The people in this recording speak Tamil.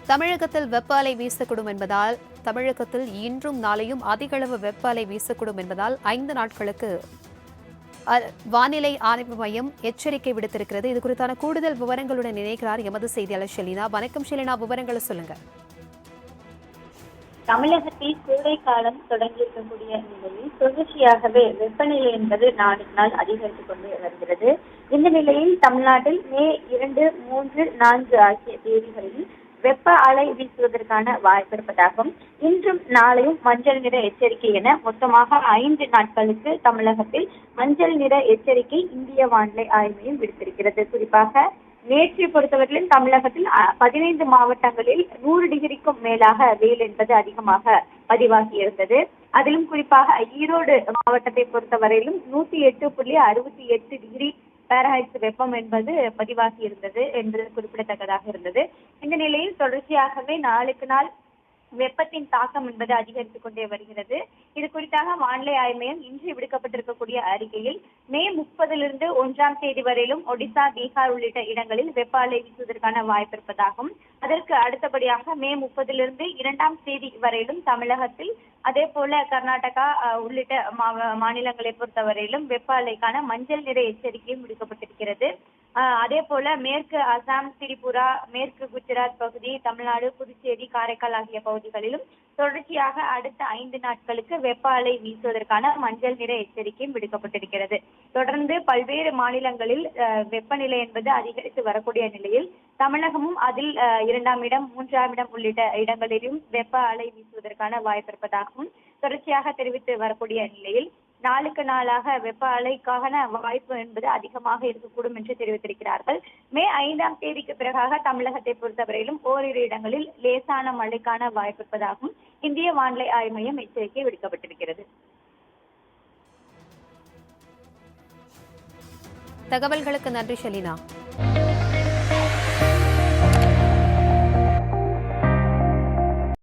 தமிழகத்தில் வெப்ப அலை வீசக்கூடும் என்பதால் தமிழகத்தில் இன்றும் நாளையும் அதிக அளவு வெப்ப அலை வீசக்கூடும் என்பதால் 5 நாட்களுக்கு வானிலை ஆய்வு மையம் எச்சரிக்கை விடுத்திருக்கிறது. இது குறித்தான கூடுதல் விவரங்களுடன் இணைக்கிறார் எமது செய்தியாளர் ஷெலினா. வணக்கம் ஷெலினா, விவரங்களை சொல்லுங்க. தமிழகத்தில் கோடை காலம் தொடங்கியிருக்கக்கூடிய நிலையில் தொடர்ச்சியாகவே வெப்பநிலை என்பது நாளுக்கு நாள் அதிகரித்துக் கொண்டு வருகிறது. இந்த நிலையில் தமிழ்நாட்டில் மே 2, 3, 4 ஆகிய தேதிகளில் வெப்ப அலை வீசுவதற்கான வாய்ப்பு இருப்பதாகவும் இன்றும் நாளையும் மஞ்சள் நிற எச்சரிக்கை என மொத்தமாக 5 நாட்களுக்கு தமிழகத்தில் மஞ்சள் நிற எச்சரிக்கை இந்திய வானிலை ஆய்வு மையம் விடுத்திருக்கிறது. குறிப்பாக நேற்றை பொறுத்தவரையில் தமிழகத்தில் 15 மாவட்டங்களில் 100 டிகிரிக்கும் மேலாக வெயில் என்பது அதிகமாக பதிவாகி இருந்தது. அதிலும் குறிப்பாக ஈரோடு மாவட்டத்தை பொறுத்தவரையிலும் 108.68 டிகிரி பாரன்ஹைட் வெப்பம் என்பது பதிவாகி இருந்தது என்பது குறிப்பிடத்தக்கதாக இருந்தது. இந்த நிலையில் தொடர்ச்சியாகவே நாளுக்கு நாள் வெப்பத்தின் தாக்கம் என்பது அதிகரித்துக் கொண்டே வருகிறது. இது குறித்தாக வானிலை ஆய்வு மையம் இன்று விடுக்கப்பட்டிருக்கக்கூடிய அறிக்கையில் மே 30 1ஆம் தேதி வரையிலும் ஒடிசா, பீகார் உள்ளிட்ட இடங்களில் வெப்ப அலை வீசுவதற்கான வாய்ப்பு இருப்பதாகவும், அதற்கு அடுத்தபடியாக மே 30 2ஆம் தேதி வரையிலும் தமிழகத்தில், அதே போல கர்நாடகா உள்ளிட்ட மாநிலங்களை பொறுத்தவரையிலும் வெப்ப அலைக்கான மஞ்சள் நிற எச்சரிக்கையும் விடுக்கப்பட்டிருக்கிறது. அதே போல மேற்கு அசாம், திரிபுரா, மேற்கு குஜராத் பகுதி, தமிழ்நாடு, புதுச்சேரி, காரைக்கால் ஆகிய பகுதிகளிலும் தொடர்ச்சியாக அடுத்த 5 நாட்களுக்கு வெப்ப அலை வீசுவதற்கான மஞ்சள் நிற எச்சரிக்கையும் விடுக்கப்பட்டிருக்கிறது. தொடர்ந்து பல்வேறு மாநிலங்களில் வெப்பநிலை என்பது அதிகரித்து வரக்கூடிய நிலையில் தமிழகமும் அதில் 2ஆம் இடம், 3ஆம் இடம் உள்ளிட்ட இடங்களிலும் வெப்ப அலை வீசுவதற்கான வாய்ப்பு இருப்பதாகவும் தொடர்ச்சியாக தெரிவித்து வரக்கூடிய நிலையில் நாளுக்கு நாளாக வெப்ப அலைக்கான வாய்ப்பு என்பது அதிகமாக இருக்கக்கூடும் என்று தெரிவித்திருக்கிறார்கள். மே 5ஆம் தேதிக்கு பிறகாக தமிழகத்தை பொறுத்தவரையிலும் ஓரிரு இடங்களில் லேசான மழைக்கான வாய்ப்பு இருப்பதாகவும் இந்திய வானிலை ஆய்வு மையம் எச்சரிக்கை விடுக்கப்பட்டிருக்கிறது. தகவல்களுக்கு நன்றி ஷெலினா.